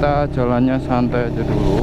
Kita jalannya santai aja dulu.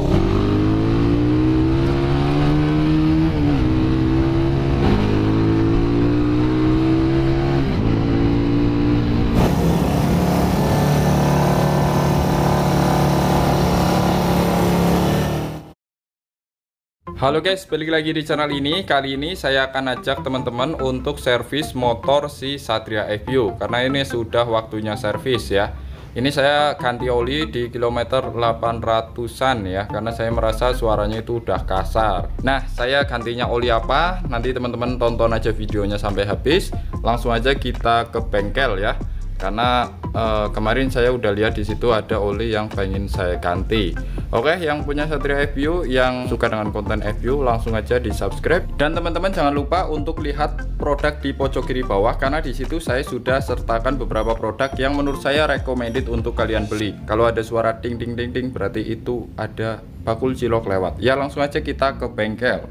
Halo guys, balik lagi di channel ini. Kali ini saya akan ajak teman-teman untuk servis motor si Satria FU, karena ini sudah waktunya servis ya. Ini saya ganti oli di kilometer 800-an ya, karena saya merasa suaranya itu udah kasar. Nah, saya gantinya oli apa? Nanti teman-teman tonton aja videonya sampai habis. Langsung aja kita ke bengkel ya. Karena kemarin saya udah lihat di situ ada oli yang pengen saya ganti. Oke, yang punya Satria FU, yang suka dengan konten FU, langsung aja di subscribe. Dan teman-teman jangan lupa untuk lihat produk di pojok kiri bawah, karena di situ saya sudah sertakan beberapa produk yang menurut saya recommended untuk kalian beli. Kalau ada suara ding ding ding ding, berarti itu ada bakul cilok lewat. Ya, langsung aja kita ke bengkel.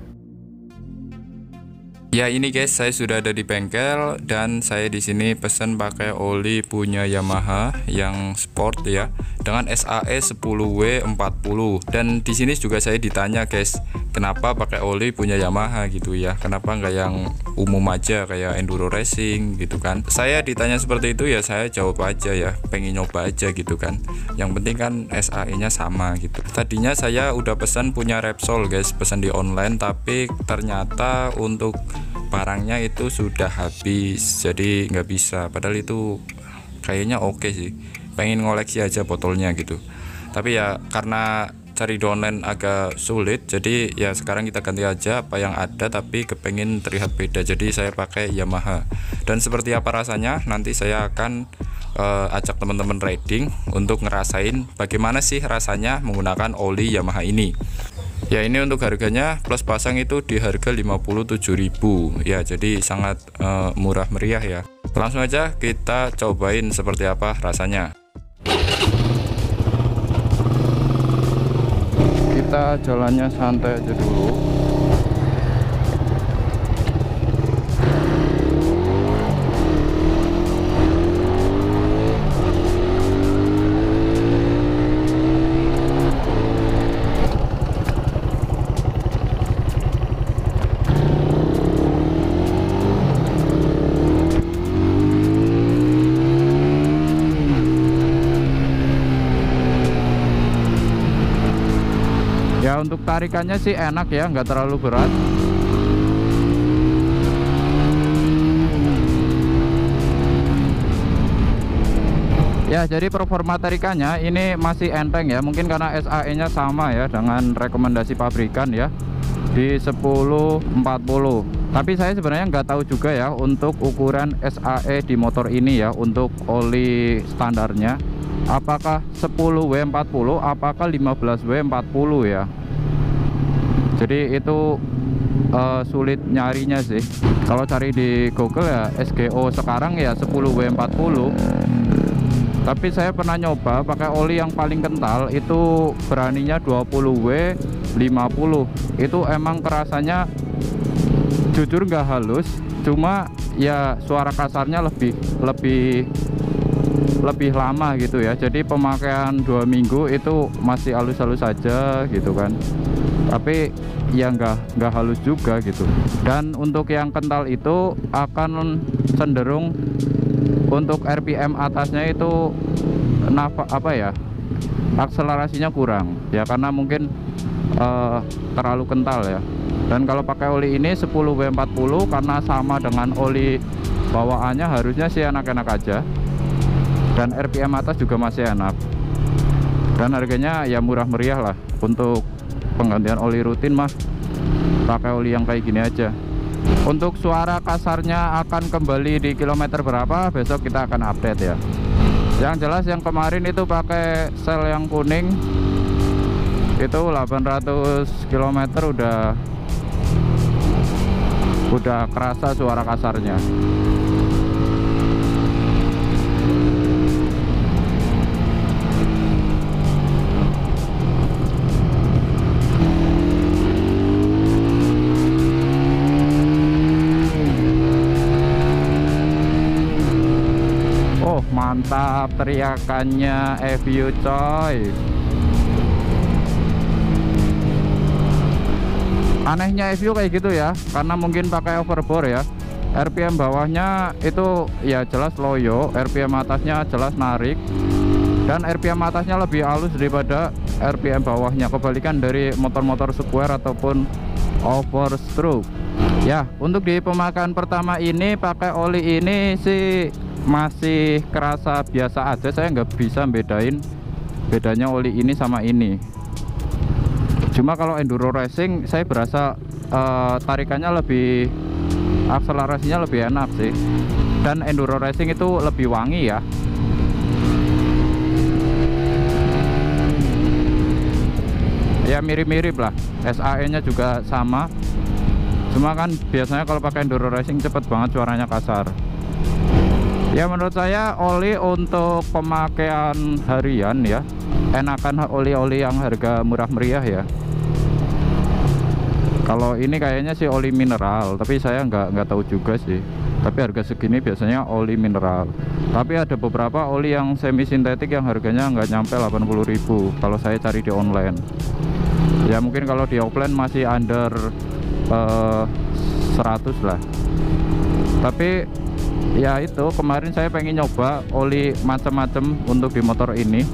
Ya, ini guys, saya sudah ada di bengkel dan saya di sini pesan pakai oli punya Yamaha yang sport ya, dengan SAE 10W40. Dan di sini juga saya ditanya guys, kenapa pakai oli punya Yamaha gitu ya, kenapa nggak yang umum aja kayak enduro racing gitu kan. Saya ditanya seperti itu ya, saya jawab aja ya, pengen nyoba aja gitu kan. Yang penting kan SAE nya sama gitu. Tadinya saya udah pesan punya Repsol guys, pesan di online, tapi ternyata untuk barangnya itu sudah habis, jadi nggak bisa. Padahal itu kayaknya oke sih, pengen ngoleksi aja botolnya gitu. Tapi ya karena cari di online agak sulit, jadi ya sekarang kita ganti aja apa yang ada, tapi kepengen terlihat beda, jadi saya pakai Yamaha. Dan seperti apa rasanya, nanti saya akan ajak teman-teman riding untuk ngerasain bagaimana sih rasanya menggunakan oli Yamaha ini. Ya, ini untuk harganya plus pasang itu di harga 57.000 ya, jadi sangat murah meriah ya. Langsung aja kita cobain seperti apa rasanya. Kita jalannya santai aja dulu. Ya, untuk tarikannya sih enak ya, nggak terlalu berat. Ya, jadi performa tarikannya ini masih enteng ya, mungkin karena SAE nya sama ya dengan rekomendasi pabrikan ya, di 1040. Tapi saya sebenarnya nggak tahu juga ya untuk ukuran SAE di motor ini ya, untuk oli standarnya apakah 10W40 apakah 15W40 ya. Jadi itu sulit nyarinya sih. Kalau cari di Google ya SGO sekarang ya 10W40. Tapi saya pernah nyoba pakai oli yang paling kental itu beraninya 20W50. Itu emang kerasanya jujur nggak halus, cuma ya suara kasarnya lebih lama gitu ya. Jadi pemakaian 2 minggu itu masih halus-halus saja gitu kan, tapi ya nggak halus juga gitu. Dan untuk yang kental itu akan cenderung untuk RPM atasnya itu akselerasinya kurang ya, karena mungkin terlalu kental ya. Dan kalau pakai oli ini 10W40 karena sama dengan oli bawaannya, harusnya sih enak-enak aja. Dan RPM atas juga masih enak. Dan harganya ya murah meriah lah. Untuk penggantian oli rutin mah pakai oli yang kayak gini aja. Untuk suara kasarnya akan kembali di kilometer berapa, besok kita akan update ya. Yang jelas yang kemarin itu pakai sel yang kuning itu 800 km udah kerasa suara kasarnya. Mantap teriakannya FU coy. Anehnya FU kayak gitu ya, karena mungkin pakai overbore ya. RPM bawahnya itu ya jelas loyo, RPM atasnya jelas narik, dan RPM atasnya lebih halus daripada RPM bawahnya, kebalikan dari motor-motor square ataupun overstroke. Ya, untuk di pemakaian pertama ini pakai oli ini sih masih kerasa biasa aja. Saya nggak bisa bedain bedanya oli ini sama ini. Cuma kalau enduro racing saya berasa tarikannya lebih, akselerasinya lebih enak sih, dan enduro racing itu lebih wangi ya. Ya mirip-mirip lah, SAE nya juga sama, cuma kan biasanya kalau pakai enduro racing cepet banget, suaranya kasar. Ya menurut saya oli untuk pemakaian harian ya, enakan oli-oli yang harga murah meriah ya. Kalau ini kayaknya sih oli mineral, tapi saya nggak tahu juga sih. Tapi harga segini biasanya oli mineral. Tapi ada beberapa oli yang semi sintetik yang harganya nggak nyampe 80.000 kalau saya cari di online. Ya mungkin kalau di offline masih under 100 lah. Tapi ya itu, kemarin saya pengen nyoba oli macam-macam untuk di motor ini.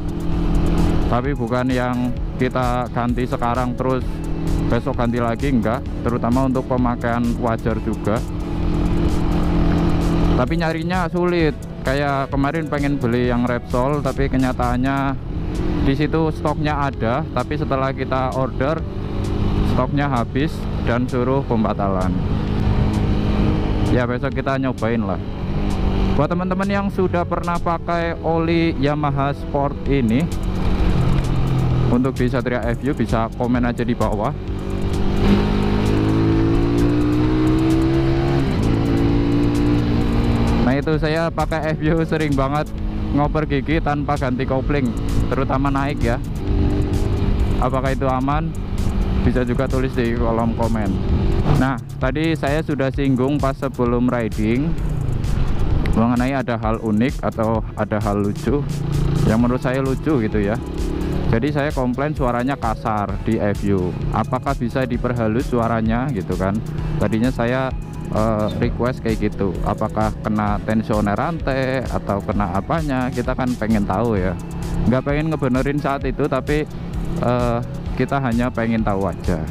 Tapi bukan yang kita ganti sekarang terus besok ganti lagi, enggak, terutama untuk pemakaian wajar juga. Tapi nyarinya sulit. Kayak kemarin pengen beli yang Repsol, tapi kenyataannya di situ stoknya ada, tapi setelah kita order stoknya habis dan suruh pembatalan. Ya besok kita nyobain lah. Buat teman-teman yang sudah pernah pakai oli Yamaha Sport ini untuk di Satria FU, bisa komen aja di bawah. Nah itu saya pakai FU sering banget ngoper gigi tanpa ganti kopling, terutama naik ya. Apakah itu aman? Bisa juga tulis di kolom komen. Nah tadi saya sudah singgung pas sebelum riding mengenai ada hal unik atau ada hal lucu yang menurut saya lucu gitu ya. Jadi saya komplain suaranya kasar di FU. Apakah bisa diperhalus suaranya gitu kan? Tadinya saya request kayak gitu. Apakah kena tensioner rantai atau kena apanya? Kita kan pengen tahu ya. Nggak pengen ngebenerin saat itu, tapi kita hanya pengen tahu aja.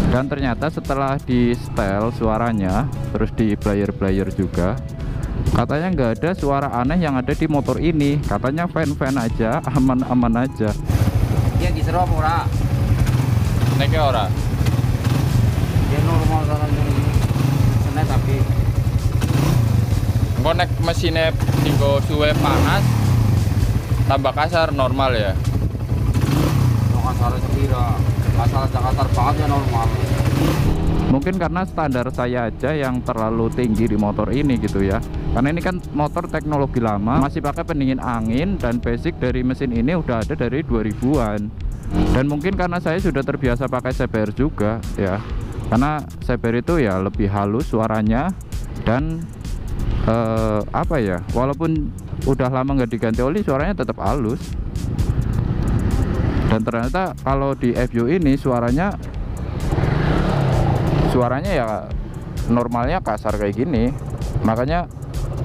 Dan ternyata setelah di setel suaranya, terus di player juga, katanya nggak ada suara aneh yang ada di motor ini. Katanya fan-fan aja, aman-aman aja. Dia kisru apa ora? Naiknya ora. Dia normal kan ini. Seneng tapi Engko nek mesinnya dinggo suwe panas tambah kasar normal ya. kasar sepira. Kasar banget ya normal. Mungkin karena standar saya aja yang terlalu tinggi di motor ini gitu ya. Karena ini kan motor teknologi lama, masih pakai pendingin angin, dan basic dari mesin ini udah ada dari 2000-an. Dan mungkin karena saya sudah terbiasa pakai CBR juga ya. Karena CBR itu ya lebih halus suaranya, dan apa ya, walaupun udah lama nggak diganti oli suaranya tetap halus. Dan ternyata kalau di FU ini suaranya ya normalnya kasar kayak gini. Makanya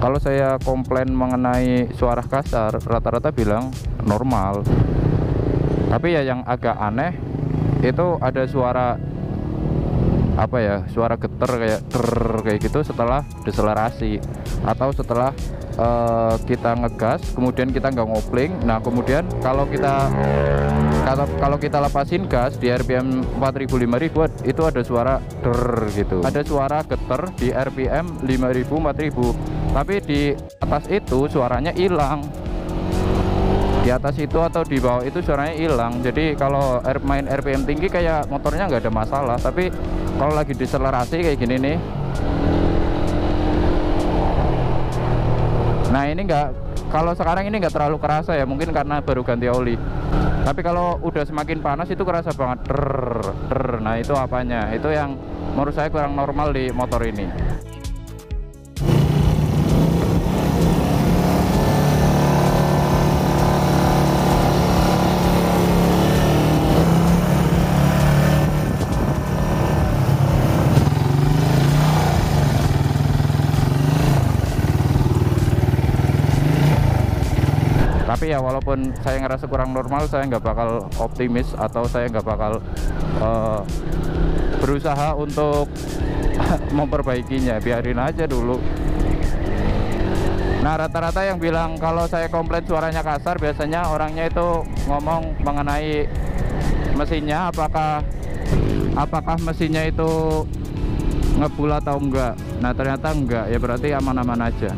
kalau saya komplain mengenai suara kasar, rata-rata bilang normal. Tapi ya yang agak aneh itu ada suara apa ya, suara getar kayak kayak gitu setelah deselerasi atau setelah kita ngegas kemudian kita nggak ngopling. Nah kemudian kalau kita lepasin gas di RPM 4000 5000 itu ada suara gitu, ada suara getar di RPM 5000 4000, tapi di atas itu suaranya hilang. Di atas itu atau di bawah itu suaranya hilang. Jadi kalau main RPM tinggi kayak motornya nggak ada masalah, tapi kalau lagi deselerasi kayak gini nih, nah ini enggak, kalau sekarang ini enggak terlalu kerasa ya, mungkin karena baru ganti oli. Tapi kalau udah semakin panas itu kerasa banget. Nah itu apanya? Itu yang menurut saya kurang normal di motor ini. Tapi ya walaupun saya ngerasa kurang normal, saya nggak bakal optimis atau saya nggak bakal berusaha untuk memperbaikinya, biarin aja dulu. Nah, rata-rata yang bilang kalau saya komplain suaranya kasar, biasanya orangnya itu ngomong mengenai mesinnya, apakah mesinnya itu ngebul atau enggak. Nah, ternyata enggak, ya berarti aman-aman aja.